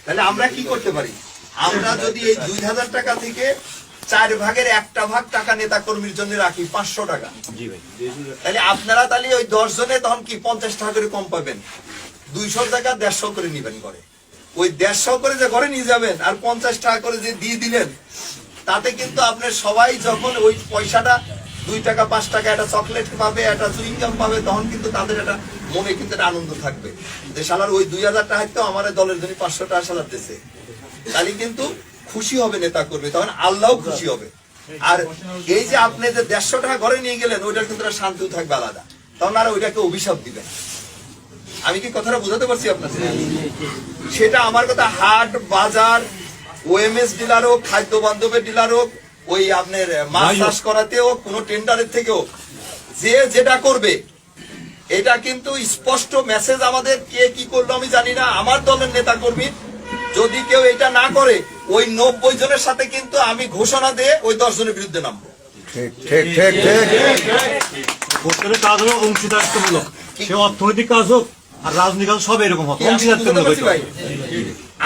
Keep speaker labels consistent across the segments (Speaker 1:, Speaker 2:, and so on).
Speaker 1: তাহলে আমরা কি করতে পারি? আমরা যদি এই 2000 টাকা থেকে 4 ভাগের 1টা ভাগ টাকা নেতা কর্মীর জন্য রাখি 500 টাকা, তাহলে আপনারা তাহলে ওই 10 জনে তখন কি 50 টাকা করে কম পাবেন। 200 টাকা 150 করে নিবেন করে, ওই 150 করে যে ঘরে নিয়ে যাবেন আর 50 টাকা করে যে দিয়ে দিলেন, তাতে কিন্তু আপনার সবাই যখন ওই পয়সাটা 2 টাকা 5 টাকা একটা চকলেট পাবে, একটা চুইংগাম পাবে, তখন কিন্তু তাদের একটা মনে কিন্তু একটা আনন্দ থাকবে যে শালার ওই 2000 টাকা তো আমার দলের জন্য 500 টাকা শালার দিয়েছে। তাহলে কিন্তু খুশি হবে নেতা কর্মী, তখন আল্লাহও খুশি হবে। আর এই যে আপনি যে 150 টাকা ঘরে নিয়ে গেলেন, ওইটার কিন্তু একটা শান্তিও থাকবে আলাদা, তখন আর ওইটাকে অভিশাপ দিবেন। আমি কি কথাটা বুঝাতে পারছি আপনাদের? সেটা আমার কথা হাট বাজার, ওএমএস ডিলার হোক, খাদ্য বান্ধবের ডিলার হোক, ওই আপনার মাছ চাষ করাতে হোক, কোনো টেন্ডারের থেকেও যে যেটা করবে, এটা কিন্তু স্পষ্ট মেসেজ আমাদের। কে কি করলো আমি জানি না, আমার দলের নেতা কর্মী যদি কেউ এটা না করে, ওই 90 জনের সাথে কিন্তু আমি ঘোষণা দিয়ে ওই 10 জনের বিরুদ্ধে নামবো।
Speaker 2: কাজ হলো অংশীদারিত্বমূলক, সে অর্থনৈতিক কাজ হোক আর রাজনৈতিক কাজ সব এরকম হবে।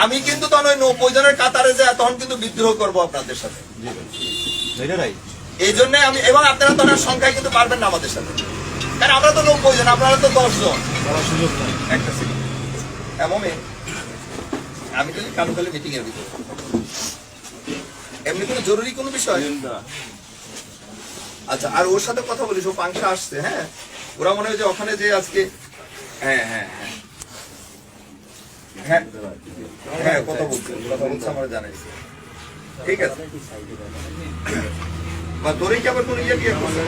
Speaker 1: আমি কিন্তু তখন ওই 90 জনের কাতারে যায়, তখন কিন্তু বিদ্রোহ করবো আপনাদের সাথে। এই জন্য আমি, এবং আপনারা তো সংখ্যায় কিন্তু পারবেন না আমাদের সাথে, কারণ আমরা তো 90 জন, আপনারা তো 10 জন। একটা সেকেন্ড, এমন আমি তো কালুকালে মিটিং এর ভিতরে এমনি কোনো জরুরি কোনো বিষয়। আচ্ছা, আর ওর সাথে কথা বলিস, ও পাংশা আসছে। হ্যাঁ, ওরা মনে হয় যে ওখানে যে আজকে, হ্যাঁ হ্যাঁ হ্যাঁ হ্যাঁ হ্যাঁ কথা বলছে আমার জানাইছে। ঠিক আছে, বা তোরে কি আবার কোনো ইয়ে করছে?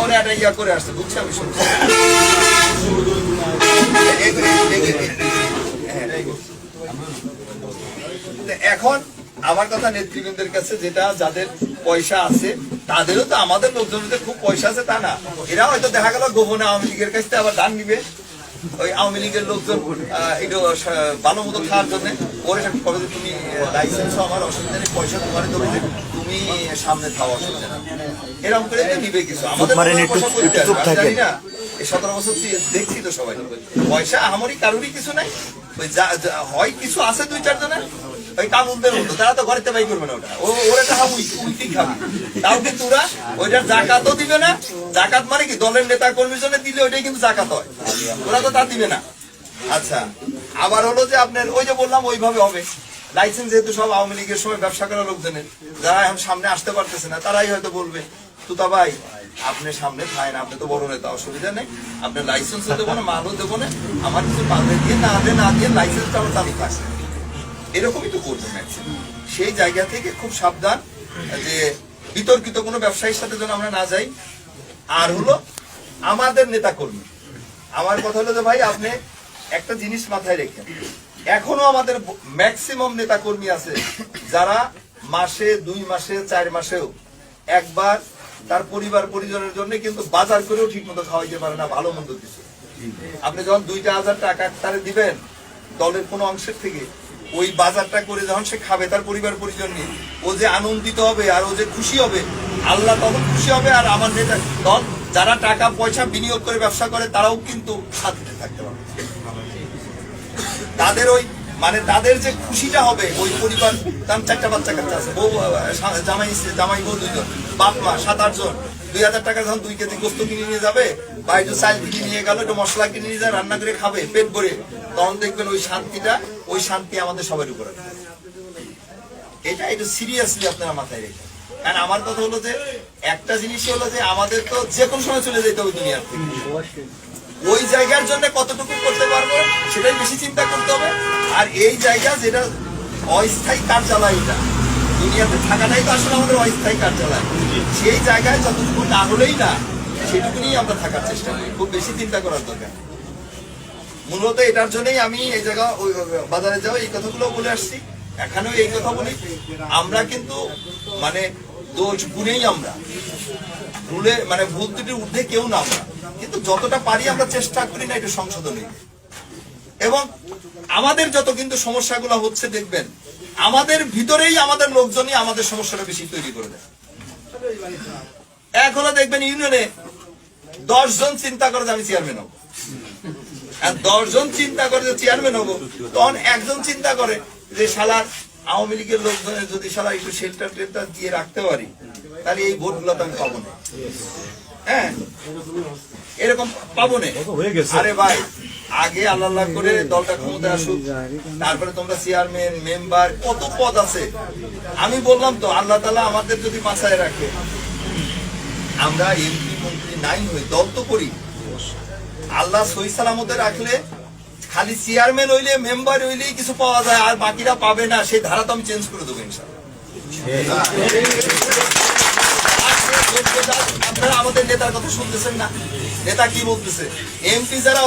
Speaker 1: ওরা একটা ইয়া করে আসছে, বুঝছি আমি, শুনছি। এখন আমার কথা নেতৃবৃন্দের কাছে, যেটা যাদের পয়সা আছে, তাদেরও তো আমাদের লোকজনদের খুব পয়সা আছে তা না, এরা হয়তো দেখা গেল গোপনে আওয়ামী লীগের কাছ থেকে আবার দান নিবে। ওই আওয়ামী লীগের লোকজন একটু ভালো মতো খাওয়ার জন্য ওরে কবে যে তুমি লাইসেন্স আমার অসুবিধা নেই, পয়সা তোমার দেবো, তুমি সামনে খাওয়া অসুবিধা না, এরকম করে নিবে কিছু। আমাদের জানি না, এই 17 বছর দেখছি তো সবাই, পয়সা আমারই কারোরই কিছু নাই। ওই হয় কিছু আছে 2-4 জনের, ওই কামুনদের মতো, তারা তো ঘরেতে বাই করবে না, ওটা ওরা টাকা উল্টি খাবে। তাও কিন্তু ওরা ওইটার জাকাতও দিবে না। জাকাত মানে কি, দলের নেতা কর্মীর জন্য দিলে ওইটাই কিন্তু জাকাত হয়, ওরা তো তা দিবে না। আচ্ছা, আবার হলো যে আপনার ওই যে বললাম ওইভাবে হবে। লাইসেন্স যেহেতু সব আওয়ামী লীগের সময় ব্যবসা করা লোকজনের, যারা এখন সামনে আসতে পারতেছে না, তারাই হয়তো বলবে তুতা ভাই আপনি সামনে খায় না, আপনি তো বড় নেতা, অসুবিধা নেই, আপনার লাইসেন্সও দেবো না, মালও দেবো না, আমার কিছু পাবে দিয়ে না দিয়ে লাইসেন্সটা আমার চালু থাকছে। এরকমই তো করবে ম্যাক্সিমাম। সেই জায়গা থেকে খুব সাবধান যে বিতর্কিত কোনো ব্যবসায়ীর সাথে যেন আমরা না যাই। আর হলো আমাদের নেতা কর্মী, আমার কথা হলো যে ভাই আপনি একটা জিনিস মাথায় রেখেন, এখনো আমাদের ম্যাক্সিমাম নেতা কর্মী আছে যারা মাসে 2 মাসে 4 মাসেও একবার তার পরিবার পরিজনের জন্য কিন্তু বাজার করেও ঠিক মতো খাওয়াইতে পারে না, ভালো মন্দ কিছু। আপনি যখন 2,000 টাকা তারে দিবেন দলের কোনো অংশের থেকে, ওই বাজারটা করে যখন সে খাবে তার পরিবার পরিজন নিয়ে, ও যে আনন্দিত হবে আর ও যে খুশি হবে, আল্লাহ তখন খুশি হবে। আর আমার নেতা দল যারা টাকা পয়সা বিনিয়োগ করে ব্যবসা করে, তারাও কিন্তু শান্তিতে থাকতে পারবে। তাদের ওই মানে তাদের যে খুশিটা হবে, ওই পরিবার, তার 4টা বাচ্চা কাচ্চা আছে, বউ জামাই বউ 2 জন, বাপ মা 7-8 জন, 2,000 টাকা যখন 2 কেজি গোস্ত কিনে নিয়ে যাবে, বা একটু চাল কিনে নিয়ে গেল, একটু মশলা কিনে নিয়ে যায়, রান্না করে খাবে পেট ভরে, তখন দেখবেন ওই শান্তিটা, ওই শান্তি আমাদের সবার উপরে। এটা একটু সিরিয়াসলি আপনারা মাথায় রেখে। কারণ আমার কথা হলো যে একটা জিনিস হলো যে আমাদের তো যে কোনো সময় চলে যেতে হবে দুনিয়ার থেকে, ওই জায়গার জন্য কতটুকু করতে পারবো সেটাই বেশি চিন্তা করতে হবে। আর এই জায়গা যেটা অস্থায়ী কার্যালয়, এটা দুনিয়াতে থাকাটাই তো আসলে আমাদের অস্থায়ী কার্যালয়, সেই জায়গায় যতটুকু না হলেই না, সেটুকু নিয়েই আমরা থাকার চেষ্টা করি, খুব বেশি চিন্তা করার দরকার। মূলত এটার জন্যই আমি এই জায়গা ওই বাজারে যাও এই কথাগুলো বলে আসছি, এখানেও এই কথা বলি। আমরা কিন্তু মানে দোষ গুণেই আমরা ভুলে, মানে ভুল ত্রুটির ঊর্ধ্বে কেউ না আমরা, কিন্তু যতটা পারি আমরা চেষ্টা করি না এটা সংশোধনী। এবং আমাদের যত কিন্তু সমস্যাগুলো হচ্ছে দেখবেন আমাদের ভিতরেই আমাদের লোকজনই আমাদের সমস্যাটা বেশি তৈরি করে দেয়। এক হলো দেখবেন ইউনিয়নে 10 জন চিন্তা করে যে আমি চেয়ারম্যান হবো, আর 10 জন চিন্তা করে যে চেয়ারম্যান হবো, তখন একজন চিন্তা করে যে শালার আওয়ামী লীগের লোকজনের যদি শালা একটু শেল্টার টেল্টার দিয়ে রাখতে পারি তাহলে এই ভোটগুলো তো আমি পাবো না। হ্যাঁ, এরকম পাবো না।
Speaker 2: হয়ে গেছে।
Speaker 1: আরে ভাই, আগে আল্লাহ আল্লাহ করে দলটা ক্ষমতায় আসুক, তারপরে তোমরা চেয়ারম্যান মেম্বার কত পদ আছে। আমি বললাম তো, আল্লাহ তাআলা আমাদের যদি বাঁচায় রাখে, আমরা এমপি মন্ত্রী নাই হই, দল তো করি, আল্লাহ সহি সালামতে রাখলে খালি চেয়ারম্যান হইলে মেম্বার হইলেই কিছু পাওয়া যায়, আর বাকিরা পাবে না, সেই ধারা তো আমি চেঞ্জ করে দেবো ইনশাআল্লাহ। আপনারা আমাদের নেতার কথা শুনতেছেন না? নেতা কি বলতেছে? এমপি যারা